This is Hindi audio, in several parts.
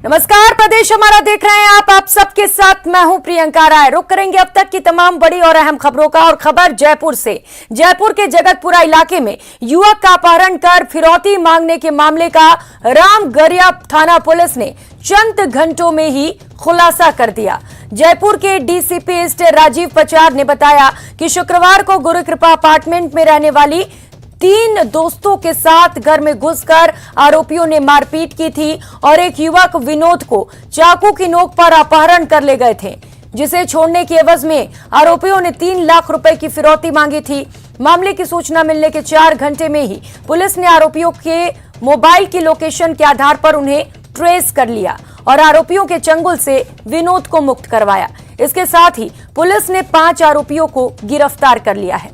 नमस्कार, प्रदेश हमारा देख रहे हैं आप सबके साथ मैं हूं प्रियंका राय। रुक करेंगे अब तक की तमाम बड़ी और अहम खबरों का। और खबर जयपुर से। जयपुर के जगतपुरा इलाके में युवक का अपहरण कर फिरौती मांगने के मामले का रामगढ़िया थाना पुलिस ने चंद घंटों में ही खुलासा कर दिया। जयपुर के डीसीपी ईस्ट राजीव पचार ने बताया कि शुक्रवार को गुरु कृपा अपार्टमेंट में रहने वाली 3 दोस्तों के साथ घर में घुसकर आरोपियों ने मारपीट की थी और एक युवक विनोद को चाकू की नोक पर अपहरण कर ले गए थे, जिसे छोड़ने की एवज में आरोपियों ने 3 लाख रुपए की फिरौती मांगी थी। मामले की सूचना मिलने के 4 घंटे में ही पुलिस ने आरोपियों के मोबाइल की लोकेशन के आधार पर उन्हें ट्रेस कर लिया और आरोपियों के चंगुल से विनोद को मुक्त करवाया। इसके साथ ही पुलिस ने 5 आरोपियों को गिरफ्तार कर लिया है।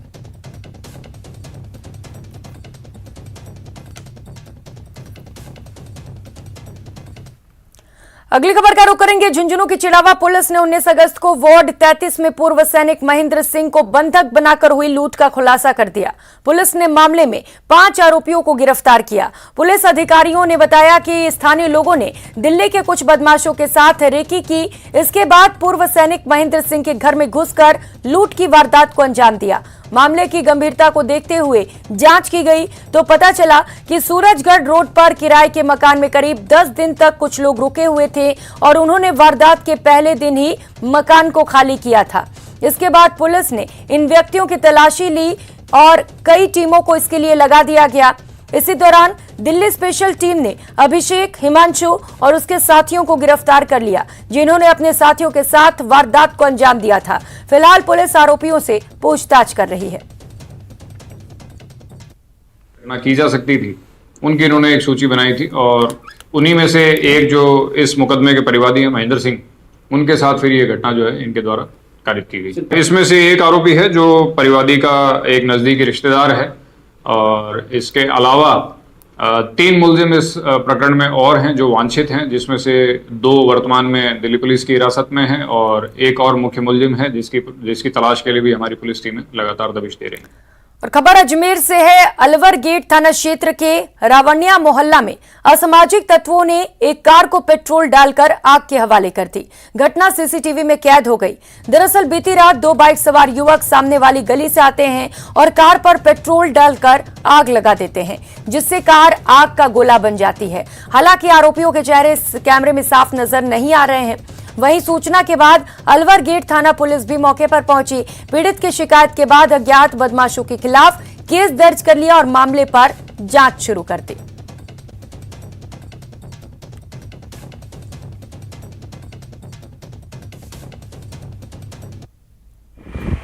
अगली खबर का रुख करेंगे झुंझुनू की चिड़ावा पुलिस ने 19 अगस्त को वार्ड 33 में पूर्व सैनिक महेंद्र सिंह को बंधक बनाकर हुई लूट का खुलासा कर दिया। पुलिस ने मामले में 5 आरोपियों को गिरफ्तार किया। पुलिस अधिकारियों ने बताया कि स्थानीय लोगों ने दिल्ली के कुछ बदमाशों के साथ रेकी की। इसके बाद पूर्व सैनिक महेंद्र सिंह के घर में घुसकर लूट की वारदात को अंजाम दिया। मामले की गंभीरता को देखते हुए जांच की गई तो पता चला कि सूरजगढ़ रोड पर किराए के मकान में करीब 10 दिन तक कुछ लोग रुके हुए थे और उन्होंने वारदात के पहले दिन ही मकान को खाली किया था। इसके बाद पुलिस ने इन व्यक्तियों की तलाशी ली और कई टीमों को इसके लिए लगा दिया गया। इसी दौरान दिल्ली स्पेशल टीम ने अभिषेक, हिमांशु और उसके साथियों को गिरफ्तार कर लिया, जिन्होंने अपने साथियों के साथ वारदात को अंजाम दिया था। फिलहाल पुलिस आरोपियों से पूछताछ कर रही है। की जा सकती थी उनकी इन्होंने एक सूची बनाई थी और उन्हीं में से एक जो इस मुकदमे के परिवादी हैं महेंद्र सिंह, उनके साथ फिर ये घटना जो है इनके द्वारा कारित की गई। इसमें से एक आरोपी है जो परिवादी का एक नजदीकी रिश्तेदार है और इसके अलावा 3 मुलजिम इस प्रकरण में और हैं जो वांछित हैं, जिसमें से 2 वर्तमान में दिल्ली पुलिस की हिरासत में हैं और एक और मुख्य मुलजिम है जिसकी तलाश के लिए भी हमारी पुलिस टीमें लगातार दबिश दे रही हैं। और खबर अजमेर से है। अलवर गेट थाना क्षेत्र के रावणिया मोहल्ला में असामाजिक तत्वों ने एक कार को पेट्रोल डालकर आग के हवाले कर दी। घटना सीसीटीवी में कैद हो गई। दरअसल बीती रात 2 बाइक सवार युवक सामने वाली गली से आते हैं और कार पर पेट्रोल डालकर आग लगा देते हैं, जिससे कार आग का गोला बन जाती है। हालांकि आरोपियों के चेहरे कैमरे में साफ नजर नहीं आ रहे हैं। वहीं सूचना के बाद अलवर गेट थाना पुलिस भी मौके पर पहुंची। पीड़ित की शिकायत के बाद अज्ञात बदमाशों के खिलाफ केस दर्ज कर लिया और मामले पर जांच शुरू कर दी।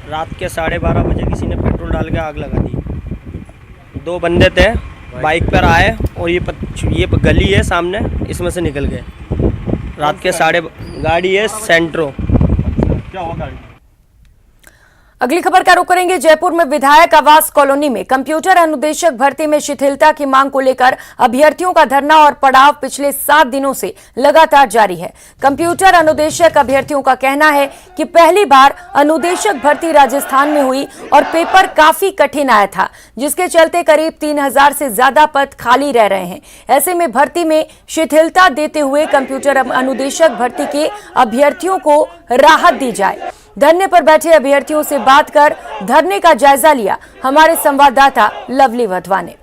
रात के 12:30 बजे किसी ने पेट्रोल डाल के आग लगा दी। 2 बंदे थे, बाइक पर आए और ये गली है सामने, इसमें से निकल गए। रात के गाड़ी है सेंट्रो। क्या हुआ गाड़ी? अगली खबर का रुख करेंगे जयपुर में। विधायक आवास कॉलोनी में कंप्यूटर अनुदेशक भर्ती में शिथिलता की मांग को लेकर अभ्यर्थियों का धरना और पड़ाव पिछले 7 दिनों से लगातार जारी है। कंप्यूटर अनुदेशक अभ्यर्थियों का कहना है कि पहली बार अनुदेशक भर्ती राजस्थान में हुई और पेपर काफी कठिन आया था, जिसके चलते करीब 3000 से ज्यादा पद खाली रह रहे हैं। ऐसे में भर्ती में शिथिलता देते हुए कंप्यूटर अनुदेशक भर्ती के अभ्यर्थियों को राहत दी जाए। धरने पर बैठे अभ्यर्थियों से बात कर धरने का जायजा लिया हमारे संवाददाता लवली वधवा ने।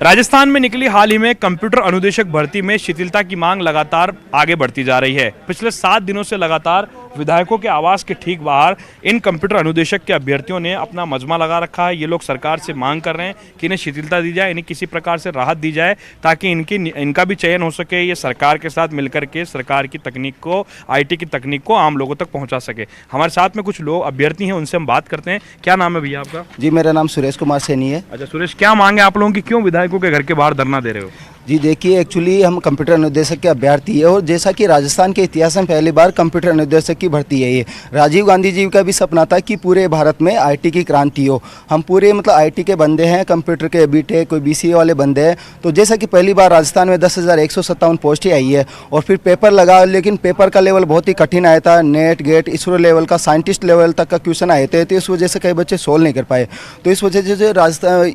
राजस्थान में निकली हाल ही में कंप्यूटर अनुदेशक भर्ती में शिथिलता की मांग लगातार आगे बढ़ती जा रही है। पिछले 7 दिनों से लगातार विधायकों के आवास के ठीक बाहर इन कंप्यूटर अनुदेशक के अभ्यर्थियों ने अपना मजमा लगा रखा है। ये लोग सरकार से मांग कर रहे हैं कि इन्हें शिथिलता दी जाए, इन्हें किसी प्रकार से राहत दी जाए ताकि इनका भी चयन हो सके। ये सरकार के साथ मिलकर के सरकार की तकनीक को, IT की तकनीक को आम लोगों तक पहुँचा सके। हमारे साथ में कुछ लोग अभ्यर्थी हैं, उनसे हम बात करते हैं। क्या नाम है भैया आपका? जी, मेरा नाम सुरेश कुमार सैनी है। अच्छा सुरेश, क्या मांग है आप लोगों की? क्यों विधायकों के घर के बाहर धरना दे रहे हो? जी देखिए, एक्चुअली हम कंप्यूटर अनुदेशक के अभ्यर्थी है और जैसा कि राजस्थान के इतिहास में पहली बार कंप्यूटर अनुदेशक की भर्ती है। ये राजीव गांधी जी का भी सपना था कि पूरे भारत में IT की क्रांति हो। हम पूरे IT के बंदे हैं, कंप्यूटर के BTech कोई BCA वाले बंदे हैं। तो जैसा कि पहली बार राजस्थान में 10,157 पोस्टें आई है और फिर पेपर लगा, लेकिन पेपर का लेवल बहुत ही कठिन आया था। नेट गेट इसरो लेवल का, साइंटिस्ट लेवल तक का क्वेश्चन आए थे, तो इस वजह से कई बच्चे सोल्व नहीं कर पाए। तो इस वजह से राजस्थान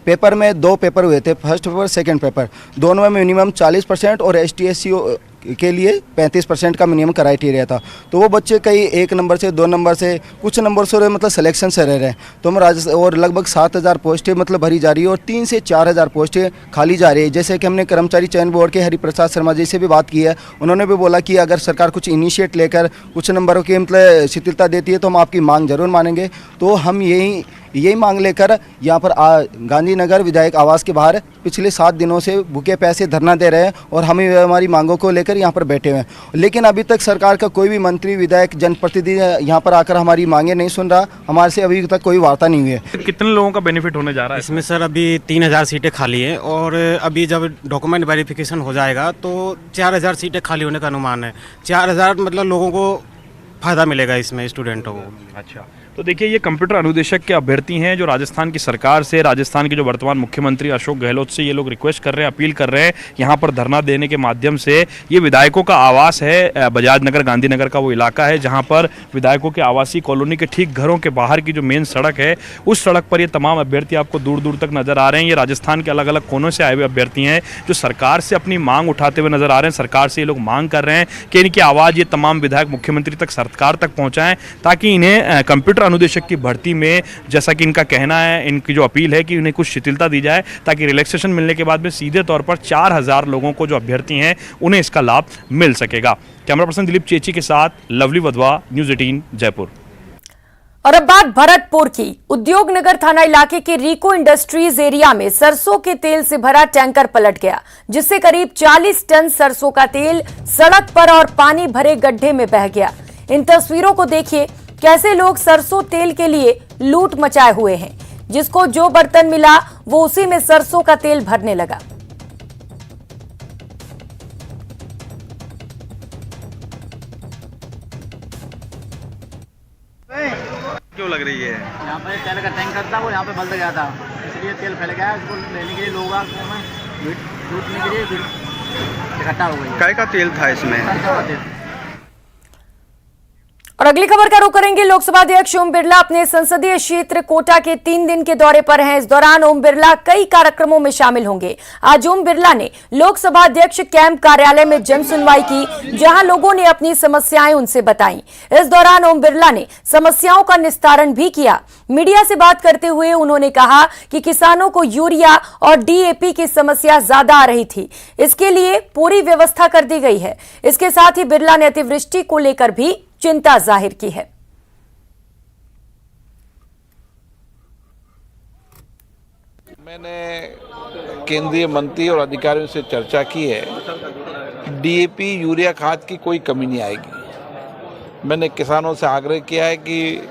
पेपर में 2 पेपर हुए थे, फर्स्ट पेपर, सेकेंड पेपर। दोनों में मिनिमम 40% और ST/SC के लिए 35% का मिनिमम क्राइटेरिया था। तो वो बच्चे कई 1 नंबर से 2 नंबर से कुछ नंबर से मतलब सिलेक्शन से रह रहे हैं। तो हम राजस्थान और लगभग 7,000 पोस्टें मतलब भरी जा रही है और 3 से 4,000 पोस्टें खाली जा रही है। जैसे कि हमने कर्मचारी चयन बोर्ड के हरिप्रसाद शर्मा जी से भी बात की है, उन्होंने भी बोला कि अगर सरकार कुछ इनिशिएट लेकर कुछ नंबरों की मतलब शिथिलता देती है तो हम आपकी मांग जरूर मानेंगे। तो हम यही मांग लेकर यहाँ पर गांधीनगर विधायक आवास के बाहर पिछले 7 दिनों से भूखे प्यासे धरना दे रहे हैं और हम हमारी मांगों को लेकर यहाँ पर बैठे हुए हैं। लेकिन अभी तक सरकार का कोई भी मंत्री, विधायक, जनप्रतिनिधि यहाँ पर आकर हमारी मांगे नहीं सुन रहा। हमारे से अभी तक कोई वार्ता नहीं हुई है। कितने लोगों का बेनिफिट होने जा रहा है इसमें? सर अभी 3,000 सीटें खाली हैं और अभी जब डॉक्यूमेंट वेरिफिकेशन हो जाएगा तो 4,000 सीटें खाली होने का अनुमान है। 4,000 मतलब लोगों को फ़ायदा मिलेगा इसमें, स्टूडेंटों को। अच्छा, तो देखिए ये कंप्यूटर अनुदेशक के अभ्यर्थी हैं जो राजस्थान की सरकार से, राजस्थान के जो वर्तमान मुख्यमंत्री अशोक गहलोत से ये लोग रिक्वेस्ट कर रहे हैं, अपील कर रहे हैं यहाँ पर धरना देने के माध्यम से। ये विधायकों का आवास है, बजाज नगर गांधीनगर का वो इलाका है जहाँ पर विधायकों के आवासीय कॉलोनी के ठीक घरों के बाहर की जो मेन सड़क है उस सड़क पर ये तमाम अभ्यर्थी आपको दूर दूर तक नजर आ रहे हैं। ये राजस्थान के अलग अलग कोनों से आए हुए अभ्यर्थी हैं जो सरकार से अपनी मांग उठाते हुए नजर आ रहे हैं। सरकार से ये लोग मांग कर रहे हैं कि इनकी आवाज़ ये तमाम विधायक मुख्यमंत्री तक, सरकार तक पहुँचाएं ताकि इन्हें कंप्यूटर अनुदेशक की भर्ती में, जैसा कि इनका कहना है, इनकी जो अपील है कि उन्हें कुछ शिथिलता दी जाए ताकि रिलैक्सेशन मिलने के बाद में सीधे तौर पर 4,000 लोगों को जो अभ्यर्थी हैं उन्हें इसका लाभ मिल सकेगा। कैमरा पर्सन दिलीप चेची के साथ लवली वधवा, न्यूज़ 18 जयपुर। और अब बात भरतपुर की। उद्योग नगर थाना इलाके के रिको इंडस्ट्रीज एरिया में सरसों के तेल से भरा टैंकर पलट गया, जिससे करीब 40 टन सरसों का तेल सड़क पर और पानी भरे गड्ढे में बह गया। इन तस्वीरों को देखिए, कैसे लोग सरसों तेल के लिए लूट मचाए हुए हैं। जिसको जो बर्तन मिला वो उसी में सरसों का तेल भरने लगा। क्यों लग रही है? यहाँ पर तेल का टैंकर था, वो यहाँ पे बल्द गया था, इसलिए तेल फैल गया। उसको लेने के लिए लोग लूटने के लिए इकट्ठा हो गई। काय का तेल था इसमें? सरसों का तेल। और अगली खबर का रुख करेंगे। लोकसभा अध्यक्ष ओम बिरला अपने संसदीय क्षेत्र कोटा के 3 दिन के दौरे पर हैं। इस दौरान ओम बिरला कई कार्यक्रमों में शामिल होंगे। आज ओम बिरला ने लोकसभा अध्यक्ष कैंप कार्यालय में जन सुनवाई की, जहां लोगों ने अपनी समस्याएं उनसे बताई। इस दौरान ओम बिरला ने समस्याओं का निस्तारण भी किया। मीडिया से बात करते हुए उन्होंने कहा कि किसानों को यूरिया और DAP की समस्या ज्यादा आ रही थी, इसके लिए पूरी व्यवस्था कर दी गई है। इसके साथ ही बिरला ने अतिवृष्टि को लेकर भी चिंता जाहिर की है। मैंने केंद्रीय मंत्री और अधिकारियों से चर्चा की है, DAP यूरिया खाद की कोई कमी नहीं आएगी। मैंने किसानों से आग्रह किया है कि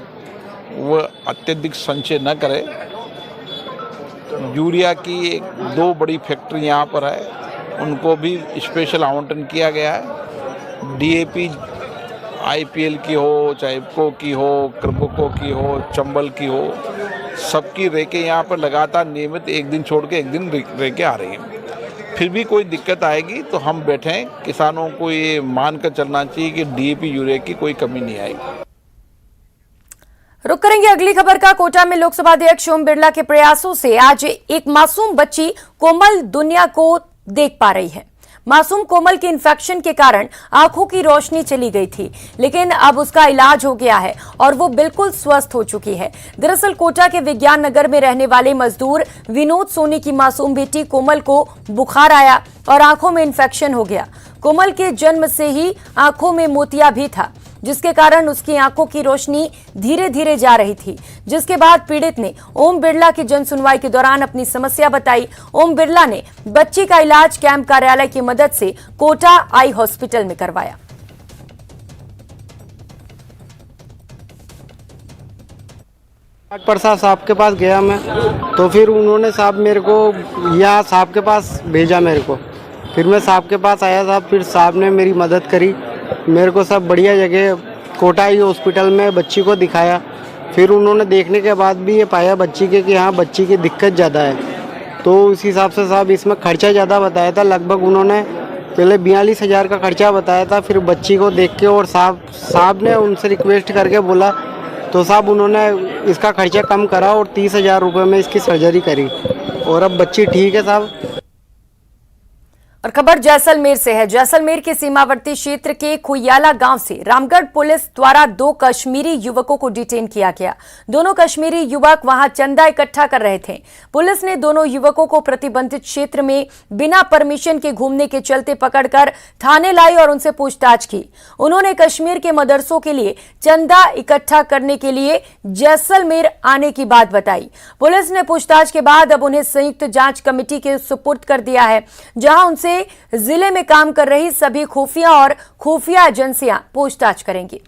वह अत्यधिक संचय न करें। यूरिया की 2 बड़ी फैक्ट्री यहाँ पर है, उनको भी स्पेशल आवंटन किया गया है। DAP IPL की हो, चाहे इफ्को की हो, क्रबको की हो, चंबल की हो, सबकी रेकें यहाँ पर लगातार नियमित एक दिन छोड़ के एक दिन रेकें आ रही हैं। फिर भी कोई दिक्कत आएगी तो हम बैठें। किसानों को ये मान कर चलना चाहिए कि DAP यूरिया की कोई कमी नहीं आएगी। रुक करेंगे अगली खबर का। कोटा में लोकसभा अध्यक्ष ओम बिरला के प्रयासों से आज एक मासूम बच्ची कोमल दुनिया को देख पा रही है। मासूम कोमल के इन्फेक्शन के कारण आंखों की रोशनी चली गई थी, लेकिन अब उसका इलाज हो गया है और वो बिल्कुल स्वस्थ हो चुकी है। दरअसल कोटा के विज्ञान नगर में रहने वाले मजदूर विनोद सोनी की मासूम बेटी कोमल को बुखार आया और आंखों में इन्फेक्शन हो गया। कोमल के जन्म से ही आंखों में मोतिया भी था, जिसके कारण उसकी आंखों की रोशनी धीरे धीरे जा रही थी। जिसके बाद पीड़ित ने ओम बिरला की जन सुनवाई के दौरान अपनी समस्या बताई। ओम बिरला ने बच्ची का इलाज कैंप कार्यालय की मदद से कोटा आई हॉस्पिटल में करवाया। प्रसाद साहब के पास गया मैं, तो फिर उन्होंने साहब मेरे को यहाँ साहब के पास भेजा मेरे को। फिर मैं साहब के पास आया साहब, फिर साहब ने मेरी मदद करी, मेरे को सब बढ़िया जगह कोटा ही हॉस्पिटल में बच्ची को दिखाया। फिर उन्होंने देखने के बाद भी ये पाया बच्ची के कि हाँ बच्ची की दिक्कत ज़्यादा है, तो उस हिसाब से साहब इसमें खर्चा ज़्यादा बताया था। लगभग उन्होंने पहले 42,000 का खर्चा बताया था। फिर बच्ची को देख के और साहब ने उनसे रिक्वेस्ट करके बोला, तो साहब उन्होंने इसका खर्चा कम करा और 30,000 रुपये में इसकी सर्जरी करी और अब बच्ची ठीक है साहब। और खबर जैसलमेर से है। जैसलमेर के सीमावर्ती क्षेत्र के खुयाला गांव से रामगढ़ पुलिस द्वारा 2 कश्मीरी युवकों को डिटेन किया गया। दोनों कश्मीरी युवक वहां चंदा इकट्ठा कर रहे थे। पुलिस ने दोनों युवकों को प्रतिबंधित क्षेत्र में बिना परमिशन के घूमने के चलते पकड़कर थाने लाई और उनसे पूछताछ की। उन्होंने कश्मीर के मदरसों के लिए चंदा इकट्ठा करने के लिए जैसलमेर आने की बात बताई। पुलिस ने पूछताछ के बाद अब उन्हें संयुक्त जांच कमेटी के सुपुर्द कर दिया है, जहां उनसे जिले में काम कर रही सभी खुफिया एजेंसियां पूछताछ करेंगी।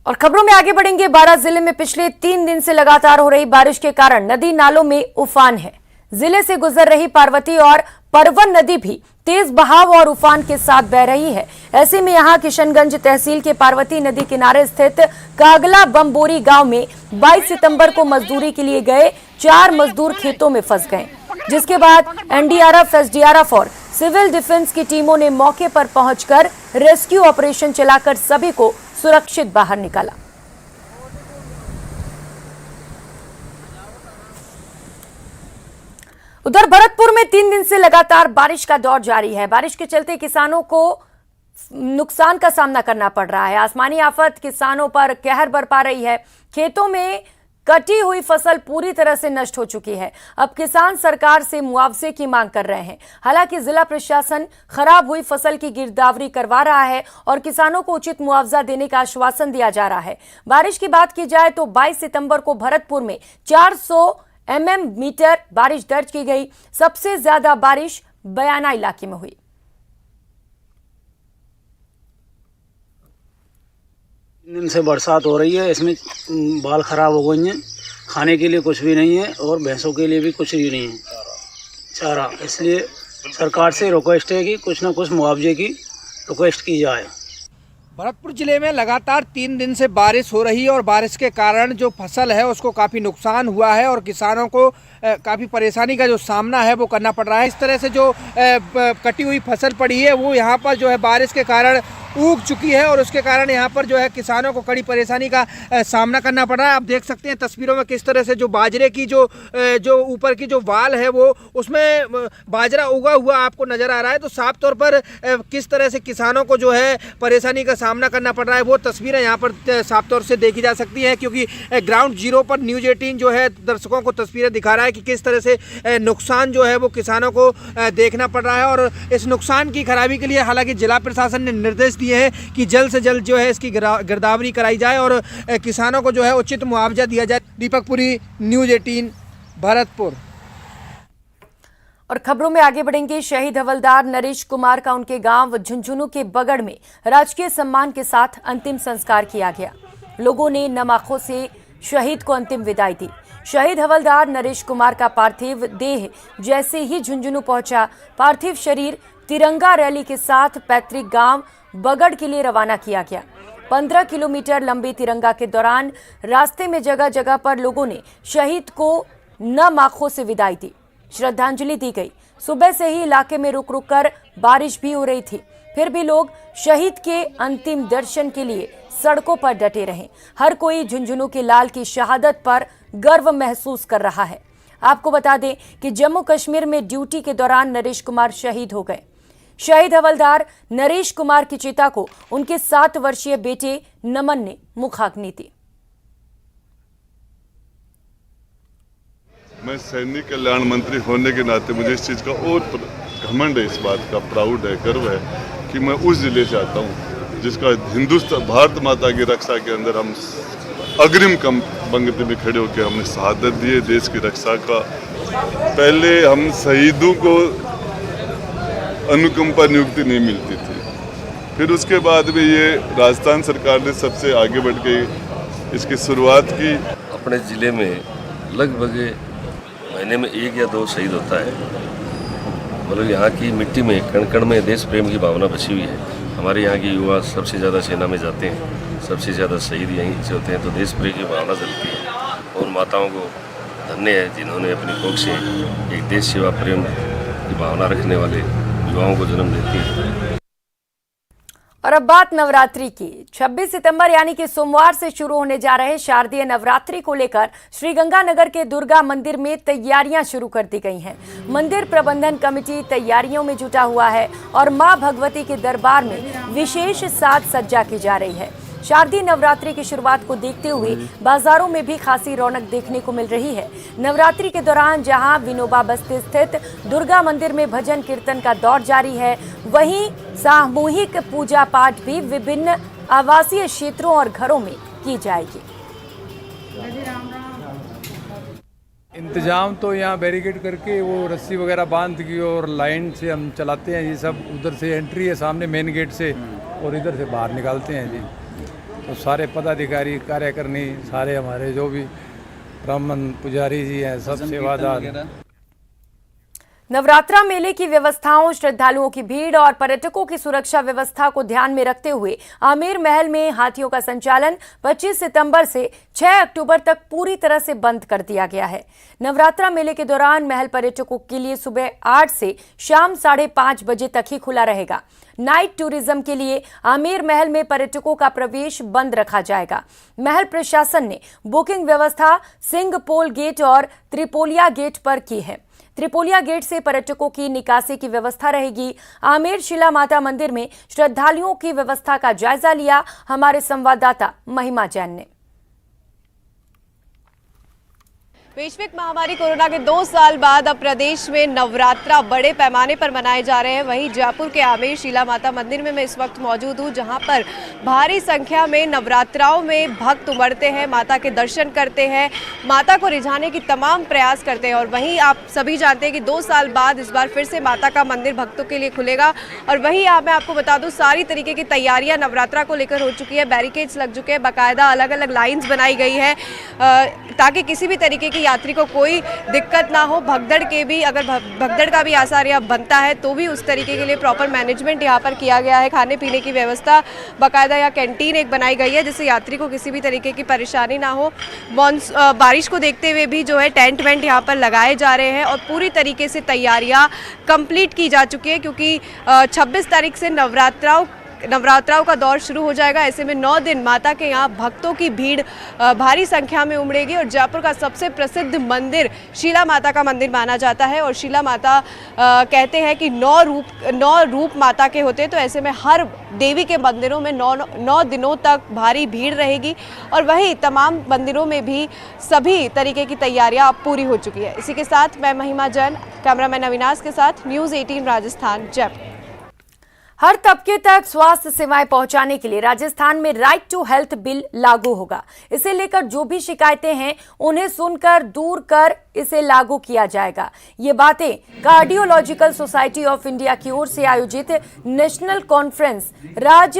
और खबरों में आगे बढ़ेंगे। बारां जिले में पिछले 3 दिन से लगातार हो रही बारिश के कारण नदी नालों में उफान है। जिले से गुजर रही पार्वती और परवन नदी भी तेज बहाव और उफान के साथ बह रही है। ऐसे में यहां किशनगंज तहसील के पार्वती नदी किनारे स्थित कागला बम्बोरी गांव में 22 सितंबर को मजदूरी के लिए गए 4 मजदूर खेतों में फंस गए, जिसके बाद एनडीआरएफ, एसडीआरएफ और सिविल डिफेंस की टीमों ने मौके पर पहुंचकर रेस्क्यू ऑपरेशन चलाकर सभी को सुरक्षित बाहर निकाला। उधर भरतपुर में 3 दिन से लगातार बारिश का दौर जारी है। बारिश के चलते किसानों को नुकसान का सामना करना पड़ रहा है। आसमानी आफत किसानों पर कहर बरपा रही है। खेतों में कटी हुई फसल पूरी तरह से नष्ट हो चुकी है। अब किसान सरकार से मुआवजे की मांग कर रहे हैं। हालांकि जिला प्रशासन खराब हुई फसल की गिरदावरी करवा रहा है और किसानों को उचित मुआवजा देने का आश्वासन दिया जा रहा है। बारिश की बात की जाए तो 22 सितंबर को भरतपुर में 400 mm बारिश दर्ज की गई। सबसे ज्यादा बारिश बयाना इलाके में हुई। दिन से बरसात हो रही है, इसमें बाल खराब हो गई हैं, खाने के लिए कुछ भी नहीं है और भैंसों के लिए भी कुछ भी नहीं है चारा। इसलिए सरकार से रिक्वेस्ट है कि कुछ ना कुछ मुआवजे की रिक्वेस्ट की जाए। भरतपुर जिले में लगातार 3 दिन से बारिश हो रही है और बारिश के कारण जो फसल है उसको काफ़ी नुकसान हुआ है और किसानों को काफ़ी परेशानी का जो सामना है वो करना पड़ रहा है। इस तरह से जो कटी हुई फसल पड़ी है वो यहाँ पर जो है बारिश के कारण उग चुकी है और उसके कारण यहाँ पर जो है किसानों को कड़ी परेशानी का सामना करना पड़ रहा है। आप देख सकते हैं तस्वीरों में किस तरह से जो बाजरे की जो ऊपर की जो वाल है वो उसमें बाजरा उगा हुआ आपको नज़र आ रहा है। तो साफ तौर पर किस तरह से किसानों को जो है परेशानी का सामना करना पड़ रहा है वो तस्वीरें यहाँ पर साफ तौर से देखी जा सकती हैं, क्योंकि ग्राउंड जीरो पर न्यूज़ 18 जो है दर्शकों को तस्वीरें दिखा रहा है कि किस तरह से नुकसान जो है वो किसानों को देखना पड़ रहा है। और इस नुकसान की खराबी के लिए हालांकि जिला प्रशासन ने निर्देश दिए हैं कि जल्द से जल्द जो है इसकी गिरदावरी कराई जाए और किसानों को जो है उचित मुआवजा दिया जाए। दीपक पुरी, न्यूज़ 18 भरतपुर। और खबरों में आगे बढ़ेंगे। शहीद हवलदार नरेश कुमार का उनके गांव झुंझुनू के बगड़ में राजकीय सम्मान के साथ अंतिम संस्कार किया गया। लोगों ने नम आंखों से शहीद को अंतिम विदाई दी। शहीद हवलदार नरेश कुमार का पार्थिव देह जैसे ही झुंझुनू पहुंचा, पार्थिव शरीर तिरंगा रैली के साथ पैतृक गांव बगड़ के लिए रवाना किया गया। 15 किलोमीटर लंबे तिरंगा के दौरान रास्ते में जगह जगह पर लोगों ने शहीद को नम आंखों से विदाई दी, श्रद्धांजलि दी गई। सुबह से ही इलाके में रुक रुक कर बारिश भी हो रही थी, फिर भी लोग शहीद के अंतिम दर्शन के लिए सड़कों पर डटे रहे। हर कोई झुंझुनू के लाल की शहादत पर गर्व महसूस कर रहा है। आपको बता दें कि जम्मू कश्मीर में ड्यूटी के दौरान नरेश कुमार शहीद हो गए। शहीद हवलदार नरेश कुमार की चिता को उनके 7 वर्षीय बेटे नमन ने मुखाग्नि दी। मैं सैनिक कल्याण मंत्री होने के नाते मुझे इस चीज़ का और घमंड है, इस बात का प्राउड है, गर्व है कि मैं उस जिले से आता हूँ जिसका हिंदुस्तान भारत माता की रक्षा के अंदर हम अग्रिम पंक्ति में खड़े होकर हमने शहादत दी है देश की रक्षा का। पहले हम शहीदों को अनुकंपा नियुक्ति नहीं मिलती थी, फिर उसके बाद में ये राजस्थान सरकार ने सबसे आगे बढ़ के इसकी शुरुआत की। अपने ज़िले में लगभग महीने में 1 या 2 शहीद होता है। मतलब यहाँ की मिट्टी में कण कण में देश प्रेम की भावना बसी हुई है। हमारे यहाँ के युवा सबसे ज़्यादा सेना में जाते हैं, सबसे ज़्यादा शहीद यहीं से होते हैं, तो देश प्रेम की भावना जलती है। और माताओं को धन्य है जिन्होंने अपनी कोख से एक देश सेवा प्रेम की भावना रखने वाले युवाओं को जन्म देती है। और अब बात नवरात्रि की। 26 सितंबर यानी कि सोमवार से शुरू होने जा रहे शारदीय नवरात्रि को लेकर श्रीगंगानगर के दुर्गा मंदिर में तैयारियां शुरू कर दी गई हैं। मंदिर प्रबंधन कमेटी तैयारियों में जुटा हुआ है और मां भगवती के दरबार में विशेष साज सज्जा की जा रही है। शारदीय नवरात्रि की शुरुआत को देखते हुए बाजारों में भी खासी रौनक देखने को मिल रही है। नवरात्रि के दौरान जहां विनोबा बस्ती स्थित दुर्गा मंदिर में भजन कीर्तन का दौर जारी है, वहीं सामूहिक पूजा पाठ भी विभिन्न आवासीय क्षेत्रों और घरों में की जाएगी। इंतजाम तो यहाँ बैरिकेड करके वो रस्सी वगैरह बांध की और लाइन से हम चलाते हैं। ये सब उधर से एंट्री है सामने मेन गेट से और इधर से बाहर निकालते हैं जी। तो सारे पदाधिकारी कार्यकर्णी सारे हमारे जो भी ब्राह्मण पुजारी जी हैं सब सेवादार। नवरात्रा मेले की व्यवस्थाओं, श्रद्धालुओं की भीड़ और पर्यटकों की सुरक्षा व्यवस्था को ध्यान में रखते हुए आमेर महल में हाथियों का संचालन 25 सितंबर से 6 अक्टूबर तक पूरी तरह से बंद कर दिया गया है। नवरात्रा मेले के दौरान महल पर्यटकों के लिए सुबह 8 से शाम 5:30 बजे तक ही खुला रहेगा। नाइट टूरिज्म के लिए आमेर महल में पर्यटकों का प्रवेश बंद रखा जाएगा। महल प्रशासन ने बुकिंग व्यवस्था सिंहपोल गेट और त्रिपोलिया गेट पर की है। त्रिपोलिया गेट से पर्यटकों की निकासी की व्यवस्था रहेगी। आमेर शिला माता मंदिर में श्रद्धालुओं की व्यवस्था का जायजा लिया हमारे संवाददाता महिमा जैन ने। वैश्विक महामारी कोरोना के 2 साल बाद अब प्रदेश में नवरात्रा बड़े पैमाने पर मनाए जा रहे हैं। वहीं जयपुर के आमेर शिला माता मंदिर में मैं इस वक्त मौजूद हूं, जहां पर भारी संख्या में नवरात्राओं में भक्त उमड़ते हैं, माता के दर्शन करते हैं, माता को रिझाने की तमाम प्रयास करते हैं। और वहीं आप सभी जानते हैं कि 2 साल बाद इस बार फिर से माता का मंदिर भक्तों के लिए खुलेगा। और वहीं मैं आपको बता दूं, सारी तरीके की तैयारियां नवरात्रा को लेकर हो चुकी है। बैरिकेड्स लग चुके हैं, बाकायदा अलग अलग लाइन्स बनाई गई है ताकि किसी भी तरीके की यात्री को कोई दिक्कत ना हो। भगदड़ के भी अगर भगदड़ का भी आसार यहाँ बनता है तो भी उस तरीके के लिए प्रॉपर मैनेजमेंट यहाँ पर किया गया है। खाने पीने की व्यवस्था बाकायदा यहाँ कैंटीन एक बनाई गई है जिससे यात्री को किसी भी तरीके की परेशानी ना हो। बारिश को देखते हुए भी जो है टेंट वेंट यहाँ पर लगाए जा रहे हैं और पूरी तरीके से तैयारियाँ कंप्लीट की जा चुकी है, क्योंकि 26 तारीख से नवरात्राओं का दौर शुरू हो जाएगा। ऐसे में 9 दिन माता के यहाँ भक्तों की भीड़ भारी संख्या में उमड़ेगी। और जयपुर का सबसे प्रसिद्ध मंदिर शिला माता का मंदिर माना जाता है और शिला माता कहते हैं कि 9 रूप माता के होते हैं। तो ऐसे में हर देवी के मंदिरों में 9 दिनों तक भारी भीड़ रहेगी और वहीं तमाम मंदिरों में भी सभी तरीके की तैयारियां अब पूरी हो चुकी है। इसी के साथ मैं महिमा जैन, कैमरामैन अविनाश के साथ, न्यूज़ 18 राजस्थान, जयपुर। हर तबके तक स्वास्थ्य सेवाएं पहुंचाने के लिए राजस्थान में राइट टू हेल्थ बिल लागू होगा। इसे लेकर जो भी शिकायतें हैं उन्हें सुनकर दूर कर इसे लागू किया जाएगा। ये बातें कार्डियोलॉजिकल सोसाइटी ऑफ इंडिया की ओर से आयोजित नेशनल कॉन्फ्रेंस राज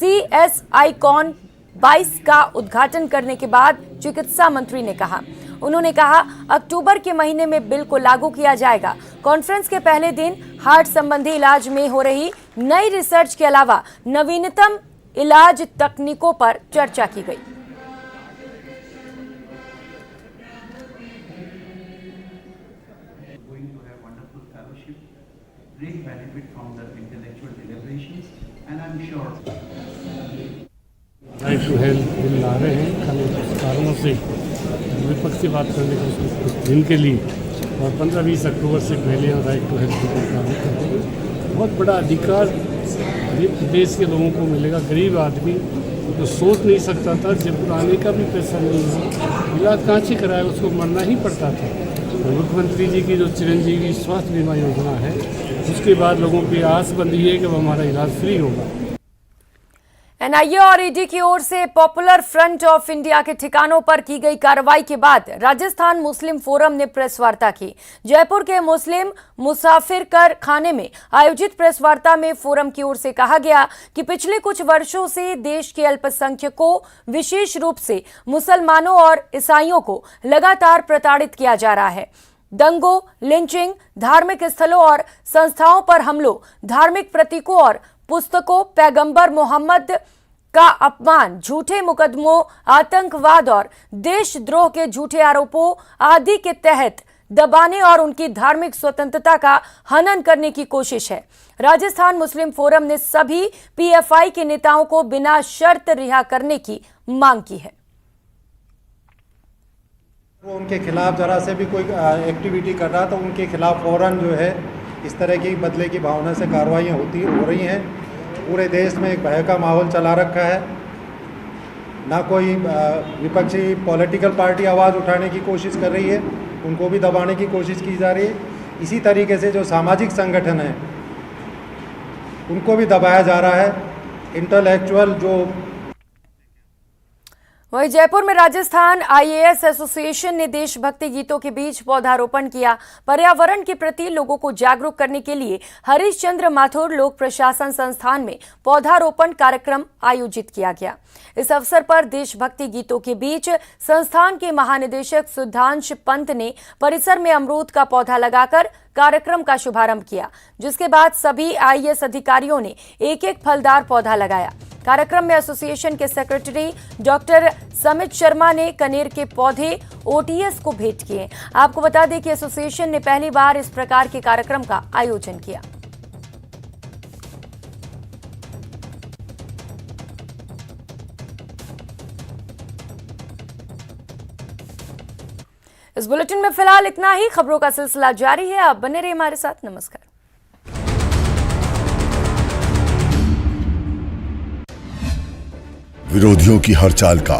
CSICON 22 का उद्घाटन करने के बाद चिकित्सा मंत्री ने कहा। उन्होंने कहा अक्टूबर के महीने में बिल को लागू किया जाएगा। कॉन्फ्रेंस के पहले दिन हार्ट संबंधी इलाज में हो रही नई रिसर्च के अलावा नवीनतम इलाज तकनीकों पर चर्चा की गई। राइट टू हेल्थ बिल ला रहे हैं कारणों से विपक्ष से बात करने के दिन के लिए और 15-20 अक्टूबर से पहले हम राइट टू हेल्थ बिल लागू करेंगे। बहुत बड़ा अधिकार देश के लोगों को मिलेगा। गरीब आदमी जो सोच नहीं सकता था, जयपुर आने का भी पैसा नहीं है, इलाज कहाँ से कराए, उसको मरना ही पड़ता था। तो मुख्यमंत्री जी की जो चिरंजीवी स्वास्थ्य बीमा योजना है उसके बाद लोगों की आस बंधी है कि वो हमारा इलाज फ्री होगा। NIA और ED की ओर से पॉपुलर फ्रंट ऑफ इंडिया के ठिकानों पर की गई कार्रवाई के बाद राजस्थान मुस्लिम फोरम ने प्रेस वार्ता की। जयपुर के मुस्लिम मुसाफिर कर खाने में आयोजित प्रेस वार्ता में फोरम की ओर से कहा गया कि पिछले कुछ वर्षों से देश के अल्पसंख्यकों, विशेष रूप से मुसलमानों और ईसाइयों को लगातार प्रताड़ित किया जा रहा है। दंगों, लिंचिंग, धार्मिक स्थलों और संस्थाओं पर हमलों, धार्मिक प्रतीकों और पुस्तकों, पैगंबर मोहम्मद का अपमान, झूठे मुकदमों, आतंकवाद और देशद्रोह के झूठे आरोपों आदि के तहत दबाने और उनकी धार्मिक स्वतंत्रता का हनन करने की कोशिश है। राजस्थान मुस्लिम फोरम ने सभी पीएफआई के नेताओं को बिना शर्त रिहा करने की मांग की है। वो उनके खिलाफ जरा से भी कोई एक्टिविटी कर रहा तो उनके खिलाफ फौरन जो है इस तरह की बदले की भावना से कार्रवाइयाँ हो रही हैं। पूरे देश में एक भय का माहौल चला रखा है। ना कोई विपक्षी पॉलिटिकल पार्टी आवाज़ उठाने की कोशिश कर रही है, उनको भी दबाने की कोशिश की जा रही है। इसी तरीके से जो सामाजिक संगठन हैं उनको भी दबाया जा रहा है। इंटेलेक्चुअल जो वहीं जयपुर में राजस्थान आईएएस एसोसिएशन ने देशभक्ति गीतों के बीच पौधारोपण किया। पर्यावरण के प्रति लोगों को जागरूक करने के लिए हरिश्चंद्र माथुर लोक प्रशासन संस्थान में पौधारोपण कार्यक्रम आयोजित किया गया। इस अवसर पर देशभक्ति गीतों के बीच संस्थान के महानिदेशक सुधांश पंत ने परिसर में अमरूद का पौधा लगाकर कार्यक्रम का शुभारंभ किया, जिसके बाद सभी आईएएस अधिकारियों ने एक एक फलदार पौधा लगाया। कार्यक्रम में एसोसिएशन के सेक्रेटरी डॉक्टर समित शर्मा ने कनेर के पौधे ओटीएस को भेंट किए। आपको बता दें कि एसोसिएशन ने पहली बार इस प्रकार के कार्यक्रम का आयोजन किया। इस बुलेटिन में फिलहाल इतना ही। खबरों का सिलसिला जारी है, आप बने रहिए हमारे साथ। नमस्कार। विरोधियों की हर चाल का